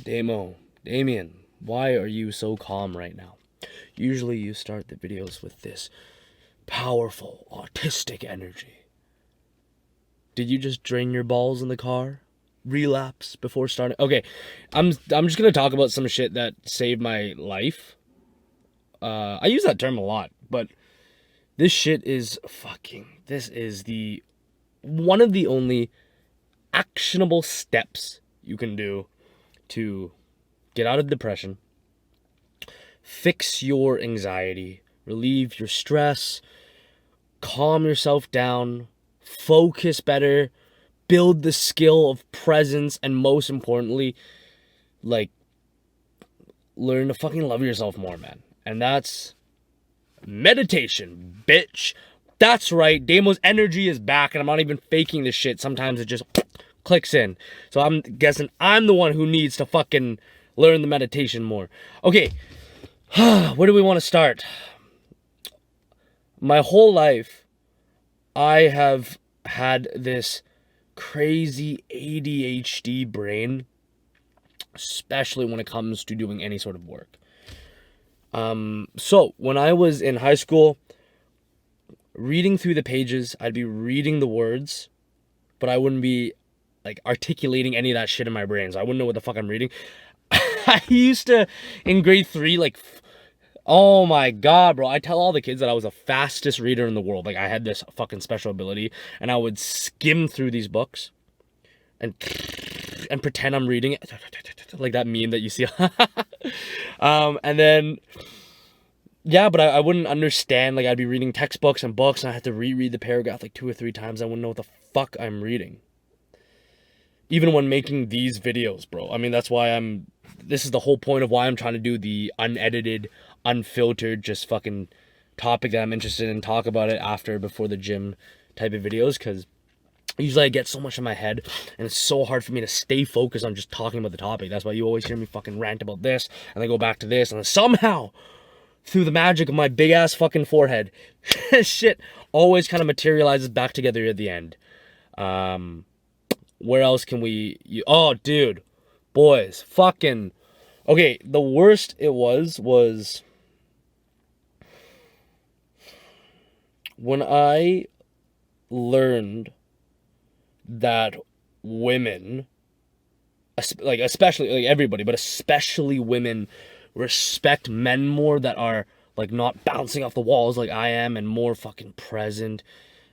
Damien, why are you so calm right now? Usually you start the videos with this powerful, autistic energy. Did you just drain your balls in the car? Relapse before starting? Okay, I'm just gonna talk about some shit that saved my life. I use that term a lot, but this is the one of the only actionable steps you can do to get out of depression, fix your anxiety, relieve your stress, calm yourself down, focus better, build the skill of presence, and most importantly, like, learn to fucking love yourself more, man. And that's meditation, bitch. That's right. Damo's energy is back, and I'm not even faking this shit. Sometimes it just clicks in. So I'm guessing I'm the one who needs to fucking learn the meditation more. Okay, where do we want to start? My whole life, I have had this crazy ADHD brain, especially when it comes to doing any sort of work. So when I was in high school, reading through the pages, I'd be reading the words, but I wouldn't be like articulating any of that shit in my brain. So I wouldn't know what the fuck I'm reading. I used to, in grade 3, like, oh my god, bro, I tell all the kids that I was the fastest reader in the world. Like, I had this fucking special ability, and I would skim through these books and pretend I'm reading it, like that meme that you see. And then, yeah, but I wouldn't understand. Like, I'd be reading textbooks and books, and I had to reread the paragraph like 2 or 3 times. I wouldn't know what the fuck I'm reading. Even when making these videos, bro. I mean, that's why this is the whole point of why I'm trying to do the unedited, unfiltered, just fucking topic that I'm interested in, talk about it after, before the gym type of videos, because usually I get so much in my head, and it's so hard for me to stay focused on just talking about the topic. That's why you always hear me fucking rant about this, and then go back to this, and then somehow, through the magic of my big-ass fucking forehead, shit always kind of materializes back together at the end. Where else can oh, dude. Boys. Fucking... Okay, the worst it was when I learned that women, like, especially, like, everybody, but especially women, respect men more that are, like, not bouncing off the walls like I am, and more fucking present,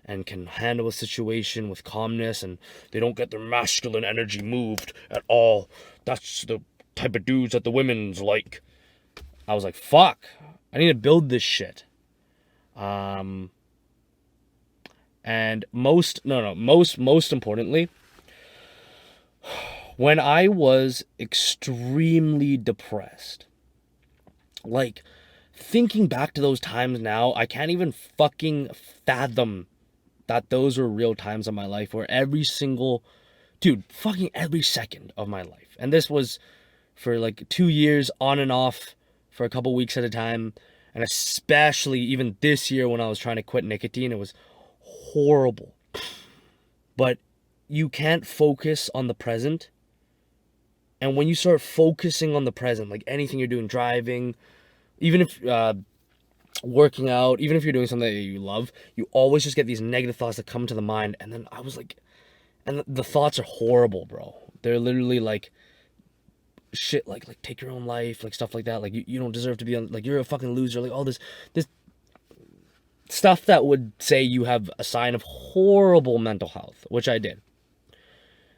and can handle a situation with calmness, and they don't get their masculine energy moved at all. That's the type of dudes that the women's like. I was like, fuck, I need to build this shit. And most importantly, when I was extremely depressed, like, thinking back to those times now, I can't even fucking fathom that those were real times of my life, where every second of my life, and this was for like 2 years on and off for a couple weeks at a time, and especially even this year when I was trying to quit nicotine, it was horrible. But you can't focus on the present, and when you start focusing on the present, like anything you're doing, driving, even if working out, even if you're doing something that you love, you always just get these negative thoughts that come to the mind. And then I was like, and the thoughts are horrible, bro. They're literally like shit, like take your own life, like stuff like that, like you don't deserve to be on, like, you're a fucking loser, like all this stuff that would say you have a sign of horrible mental health, which I did.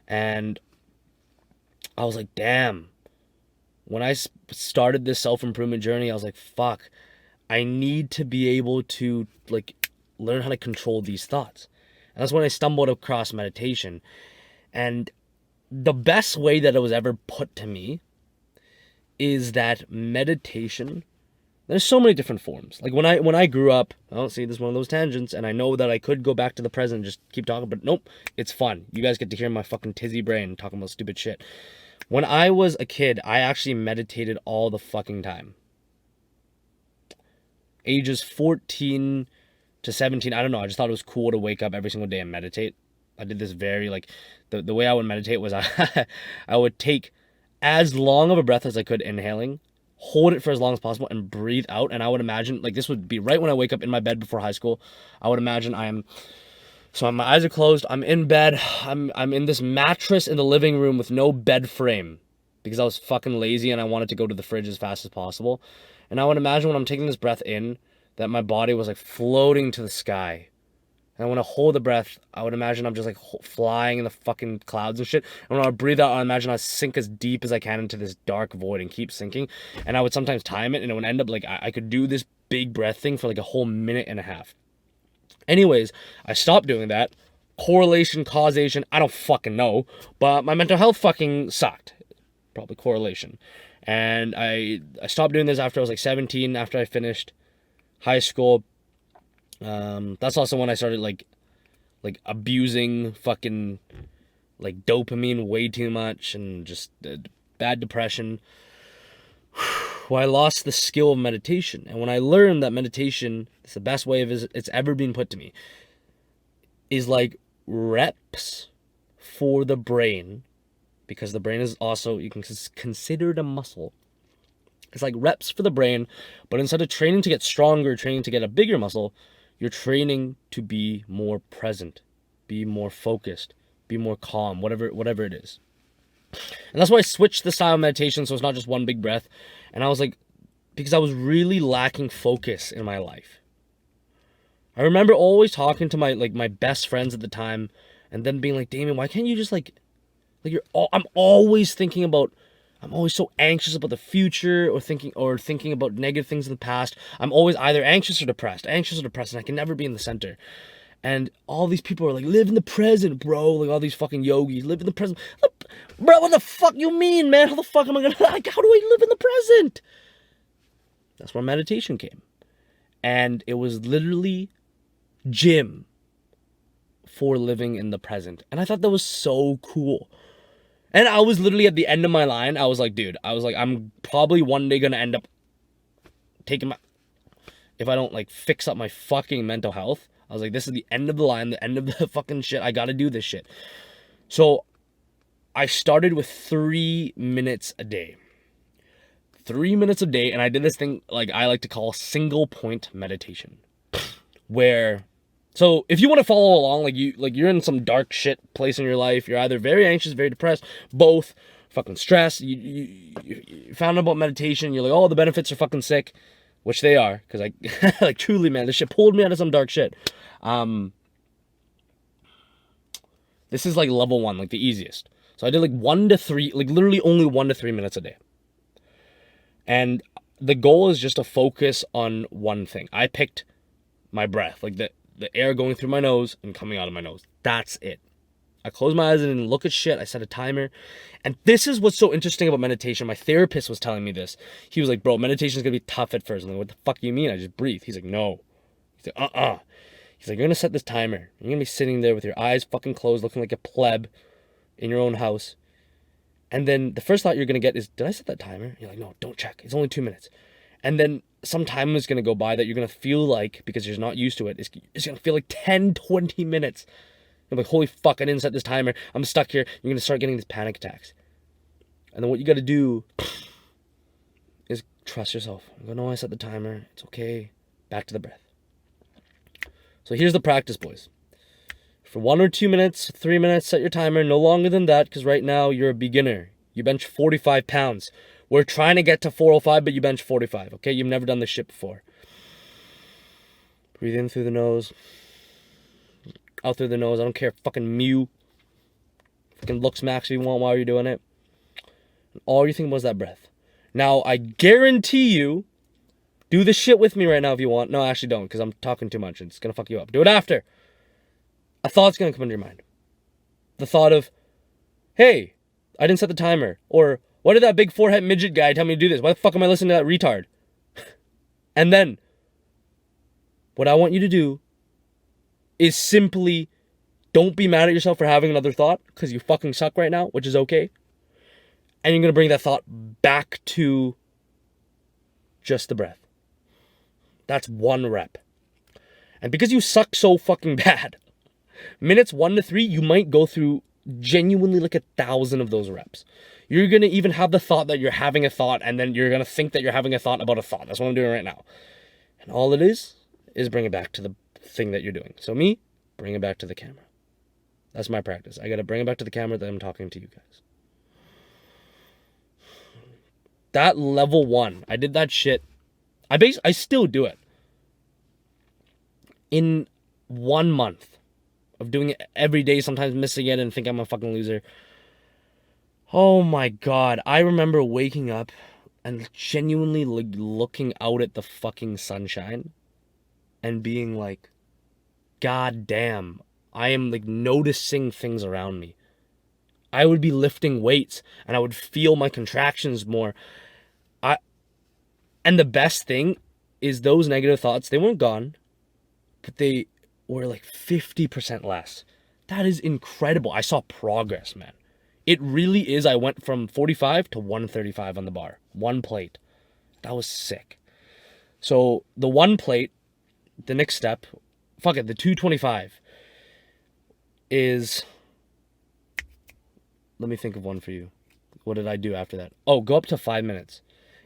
And I was like, damn, when I started this self-improvement journey, I was like, fuck, I need to be able to, like, learn how to control these thoughts. And that's when I stumbled across meditation. And the best way that it was ever put to me is that meditation, there's so many different forms. Like, when I grew up, oh, see, this is one of those tangents, and I know that I could go back to the present and just keep talking, but nope, it's fun. You guys get to hear my fucking tizzy brain talking about stupid shit. When I was a kid, I actually meditated all the fucking time. Ages 14 to 17, I don't know, I just thought it was cool to wake up every single day and meditate. I did this very, like, the way I would meditate was I would take as long of a breath as I could inhaling, hold it for as long as possible, and breathe out. And I would imagine, like, this would be right when I wake up in my bed before high school. I would imagine so my eyes are closed, I'm in bed, I'm in this mattress in the living room with no bed frame because I was fucking lazy and I wanted to go to the fridge as fast as possible. And I would imagine when I'm taking this breath in that my body was like floating to the sky. And when I hold the breath, I would imagine I'm just like flying in the fucking clouds and shit. And when I breathe out, I imagine I sink as deep as I can into this dark void and keep sinking. And I would sometimes time it, and it would end up like I could do this big breath thing for like a whole minute and a half. Anyways, I stopped doing that. Correlation, causation, I don't fucking know. But my mental health fucking sucked. Probably correlation. And I stopped doing this after I was like 17, after I finished high school. That's also when I started like abusing fucking like dopamine way too much and just bad depression. Well, I lost the skill of meditation. And when I learned that meditation is the best way it's ever been put to me, is like reps for the brain, because the brain is also, you can consider it a muscle. It's like reps for the brain, but instead of training to get stronger, training to get a bigger muscle, you're training to be more present, be more focused, be more calm, whatever it is. And that's why I switched the style of meditation, so it's not just one big breath. And I was like, because I was really lacking focus in my life. I remember always talking to my best friends at the time, and them being like, Damien, why can't you just I'm always so anxious about the future, or thinking about negative things in the past. I'm always either anxious or depressed, and I can never be in the center. And all these people are like, live in the present, bro. Like all these fucking yogis, live in the present. Bro, what the fuck you mean, man? How the fuck am I gonna, like, how do I live in the present? That's where meditation came. And it was literally gym for living in the present. And I thought that was so cool. And I was literally at the end of my line. I was like, dude, I'm probably one day gonna end up taking if I don't like fix up my fucking mental health. I was like, this is the end of the line, the end of the fucking shit. I gotta do this shit. So I started with 3 minutes a day. 3 minutes a day, and I did this thing like I like to call single point meditation. So if you want to follow along, you're in some dark shit place in your life, you're either very anxious, very depressed, both, fucking stressed, you found out about meditation, you're like, oh, the benefits are fucking sick, which they are, because I, like, truly, man, this shit pulled me out of some dark shit. This is like level 1, like the easiest. So I did like 1 to 3, like literally only 1 to 3 minutes a day. And the goal is just to focus on one thing. I picked my breath, like the air going through my nose and coming out of my nose. That's it. I closed my eyes and didn't look at shit. I set a timer. And this is what's so interesting about meditation. My therapist was telling me this. He was like, bro, meditation is going to be tough at first. I'm like, what the fuck do you mean? I just breathe. He's like, no. He's like, He's like, you're going to set this timer. You're going to be sitting there with your eyes fucking closed, looking like a pleb in your own house. And then the first thought you're going to get is, did I set that timer? You're like, no, don't check. It's only 2 minutes. And then some time is going to go by that you're going to feel like, because you're not used to it, it's going to feel like 10, 20 minutes. You're like, holy fuck, I didn't set this timer. I'm stuck here. You're going to start getting these panic attacks. And then what you got to do is trust yourself. You go, no, I set the timer. It's okay. Back to the breath. So here's the practice, boys. For 1 or 2 minutes, 3 minutes, set your timer. No longer than that, because right now you're a beginner. You bench 45 pounds. We're trying to get to 405, but you bench 45, okay? You've never done this shit before. Breathe in through the nose. Out through the nose. I don't care. Fucking mew. Fucking look smacks if you want while you're doing it. And all you think was that breath. Now, I guarantee you, do this shit with me right now if you want. No, actually don't, because I'm talking too much. It's going to fuck you up. Do it after. A thought's going to come into your mind. The thought of, hey, I didn't set the timer. Or, why did that big forehead midget guy tell me to do this? Why the fuck am I listening to that retard? And then, what I want you to do is simply don't be mad at yourself for having another thought, because you fucking suck right now, which is okay. And you're going to bring that thought back to just the breath. That's 1 rep. And because you suck so fucking bad, minutes 1 to 3, you might go through genuinely like 1,000 of those reps. You're going to even have the thought that you're having a thought, and then you're going to think that you're having a thought about a thought. That's what I'm doing right now. And all it is bring it back to the thing that you're doing. So me, bring it back to the camera. That's my practice. I got to bring it back to the camera that I'm talking to you guys. That level 1, I did that shit. I still do it. In 1 month of doing it every day, sometimes missing it and think I'm a fucking loser. Oh my God. I remember waking up and genuinely looking out at the fucking sunshine and being like, God damn, I am like noticing things around me. I would be lifting weights and I would feel my contractions more. And the best thing is those negative thoughts, they weren't gone, but they were like 50% less. That is incredible. I saw progress, man. It really is. I went from 45 to 135 on the bar. 1 plate. That was sick. So the 1 plate, the next step, the 225 is, let me think of one for you. What did I do after that? Oh, go up to 5 minutes.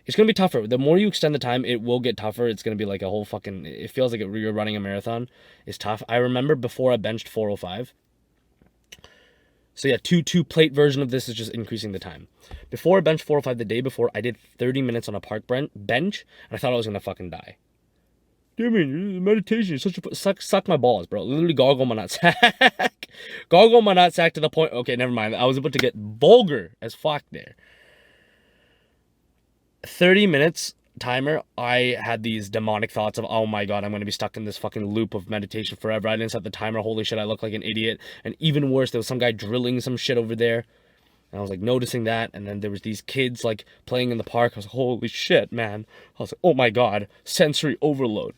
It's going to be tougher. The more you extend the time, it will get tougher. It's going to be like a whole fucking, it feels like you're running a marathon. It's tough. I remember before I benched 405. So yeah, two plate version of this is just increasing the time. Before I benched 405, the day before, I did 30 minutes on a park bench, and I thought I was going to fucking die. Damien, meditation is such a, suck my balls, bro. Literally gargle my nutsack. Gargle my nutsack to the point, okay, never mind. I was about to get vulgar as fuck there. 30 minutes timer, I had these demonic thoughts of, oh my God, I'm going to be stuck in this fucking loop of meditation forever. I didn't set the timer. Holy shit, I look like an idiot. And even worse, there was some guy drilling some shit over there. And I was like noticing that. And then there was these kids like playing in the park. I was like, holy shit, man. I was like, oh my God, sensory overload.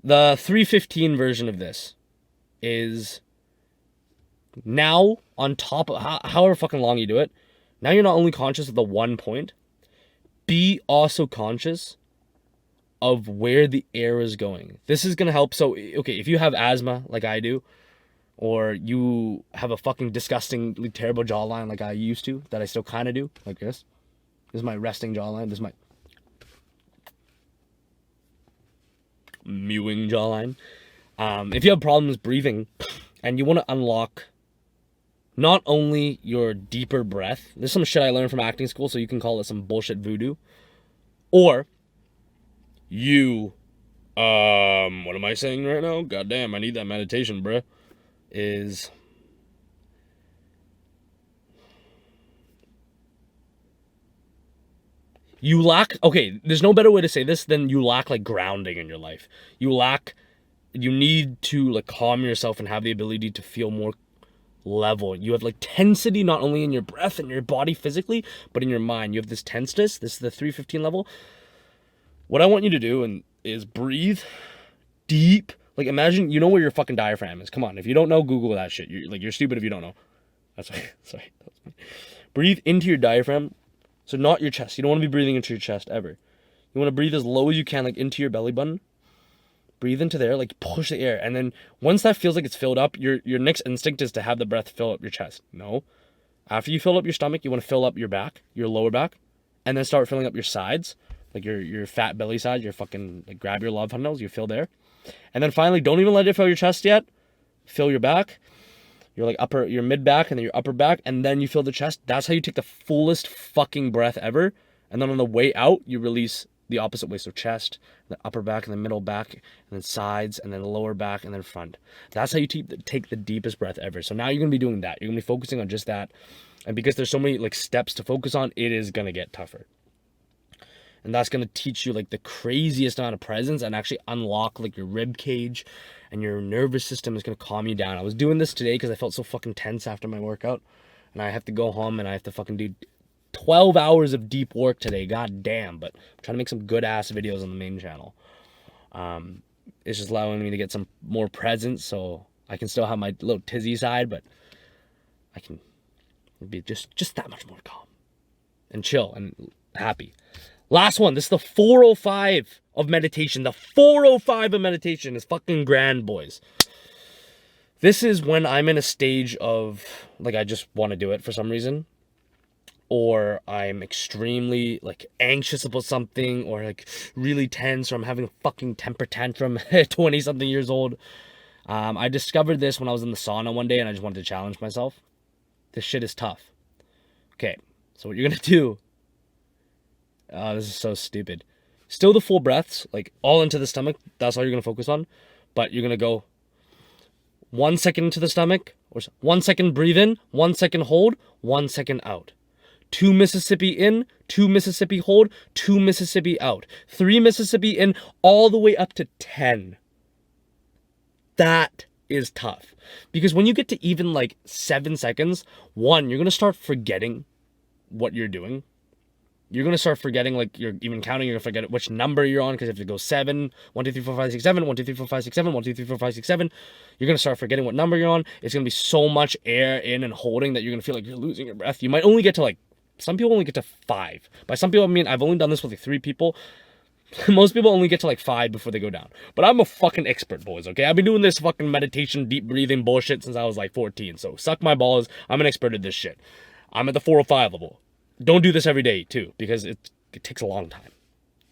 The 315 version of this is now on top of however fucking long you do it. Now you're not only conscious of the 1 point, be also conscious of where the air is going. This is going to help. So, okay, if you have asthma like I do, or you have a fucking disgustingly terrible jawline like I used to, that I still kind of do, like this. This is my resting jawline. This is my mewing jawline. If you have problems breathing and you want to unlock not only your deeper breath, this is some shit I learned from acting school, so you can call it some bullshit voodoo, or you, what am I saying right now? God damn, I need that meditation, bruh. Is you lack, okay, there's no better way to say this than you lack like grounding in your life. You need to like calm yourself and have the ability to feel more level. You have like tensity not only in your breath and your body physically, but in your mind. You have this tenseness. This is the 315 level. What I want you to do is breathe deep. Like imagine, you know where your fucking diaphragm is. Come on, if you don't know, Google that shit. You're stupid if you don't know. That's right. Sorry. Breathe into your diaphragm. So not your chest. You don't want to be breathing into your chest ever. You want to breathe as low as you can, like into your belly button. Breathe into there, like push the air. And then once that feels like it's filled up, your next instinct is to have the breath fill up your chest. No. After you fill up your stomach, you want to fill up your back, your lower back, and then start filling up your sides, like your fat belly side, your fucking, like grab your love handles, you fill there. And then finally, don't even let it fill your chest yet. Fill your back, your mid back, and then your upper back, and then you fill the chest. That's how you take the fullest fucking breath ever. And then on the way out, you release the opposite way. So chest, the upper back, and the middle back, and then sides, and then the lower back, and then front. That's how you take the deepest breath ever. So now you're going to be doing that. You're going to be focusing on just that. And because there's so many like steps to focus on, it is going to get tougher. And that's going to teach you like the craziest amount of presence and actually unlock like your rib cage, and your nervous system is going to calm you down. I was doing this today because I felt so fucking tense after my workout, and I have to go home and I have to fucking do 12 hours of deep work today. God damn. But I'm trying to make some good ass videos on the main channel. It's just allowing me to get some more presence, so I can still have my little tizzy side, but I can be just that much more calm and chill and happy. Last one. This is the 405 of meditation. The 405 of meditation is fucking grand, boys. This is when I'm in a stage of, like, I just want to do it for some reason, or I'm extremely, like, anxious about something, or, like, really tense, or I'm having a fucking temper tantrum at 20-something years old. I discovered this when I was in the sauna one day, and I just wanted to challenge myself. This shit is tough. Okay, so what you're gonna do... this is so stupid. Still the full breaths, like, all into the stomach. That's all you're gonna focus on. But you're gonna go 1 second into the stomach, or 1 second breathe in, 1 second hold, 1 second out. 2 Mississippi in, 2 Mississippi hold, 2 Mississippi out. 3 Mississippi in, all the way up to 10. That is tough. Because when you get to even like 7 seconds, one, you're going to start forgetting what you're doing. You're going to start forgetting, like, you're even counting, you're going to forget which number you're on, because you have to go 7, 1, 2, 3, 4, 5, 6, 7, 1, 2, 3, 4, 5, 6, 7, 1, 2, 3, 4, 5, 6, 7. You're going to start forgetting what number you're on. It's going to be so much air in and holding that you're going to feel like you're losing your breath. You might only get to, like, some people only get to 5. By some people, I mean, I've only done this with like 3 people. Most people only get to like 5 before they go down. But I'm a fucking expert, boys, okay? I've been doing this fucking meditation, deep breathing bullshit since I was like 14. So suck my balls. I'm an expert at this shit. I'm at the 405 level. Don't do this every day, too, because it takes a long time.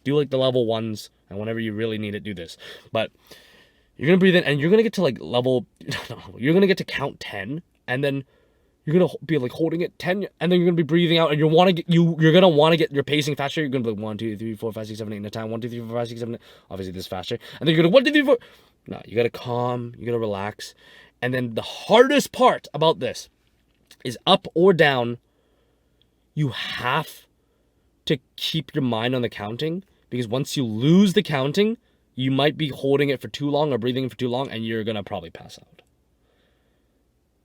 Do like the level 1s, and whenever you really need it, do this. But you're going to breathe in, and you're going to get to like level... you're going to get to count 10, and then... you're gonna be like holding it 10, and then you're gonna be breathing out, and you're gonna want to get your pacing faster. You're gonna be like 1, 2, 3, 4, 5, 6, 7, 8 in a time. 1, 2, 3, 4, 5, 6, 7, 8. Obviously this faster, and then you're gonna 1, 2, 3, 4. No, you gotta calm. You gotta relax, and then the hardest part about this is up or down. You have to keep your mind on the counting, because once you lose the counting, you might be holding it for too long or breathing for too long, and you're gonna probably pass out.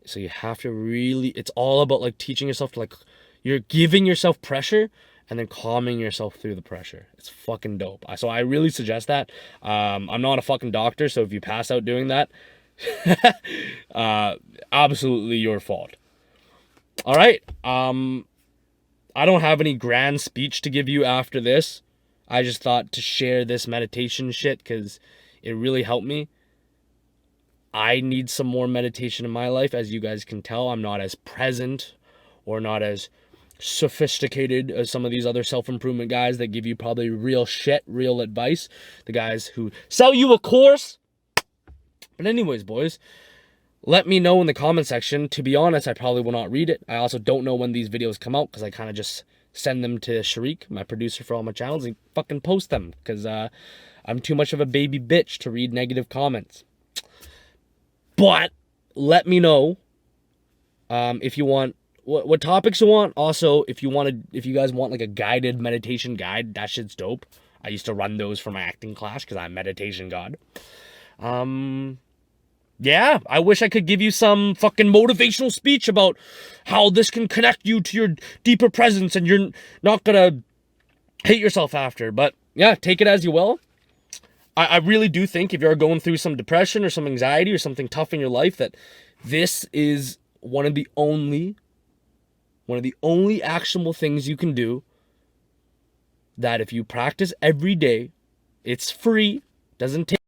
So you have to really, it's all about like teaching yourself to like, you're giving yourself pressure and then calming yourself through the pressure. It's fucking dope. So I really suggest that. I'm not a fucking doctor, so if you pass out doing that, absolutely your fault. All right. I don't have any grand speech to give you after this. I just thought to share this meditation shit because it really helped me. I need some more meditation in my life. As you guys can tell, I'm not as present or not as sophisticated as some of these other self-improvement guys that give you probably real shit, real advice. The guys who sell you a course. But anyways, boys, let me know in the comment section. To be honest, I probably will not read it. I also don't know when these videos come out because I kind of just send them to Sharik, my producer for all my channels, and fucking post them because I'm too much of a baby bitch to read negative comments. But let me know if you want what topics you want. Also, if you guys want like a guided meditation guide, that shit's dope. I used to run those for my acting class because I'm meditation god. Yeah, I wish I could give you some fucking motivational speech about how this can connect you to your deeper presence and you're not gonna hate yourself after. But yeah, take it as you will. I really do think if you're going through some depression or some anxiety or something tough in your life, that this is one of the only actionable things you can do, that if you practice every day, it's free, doesn't take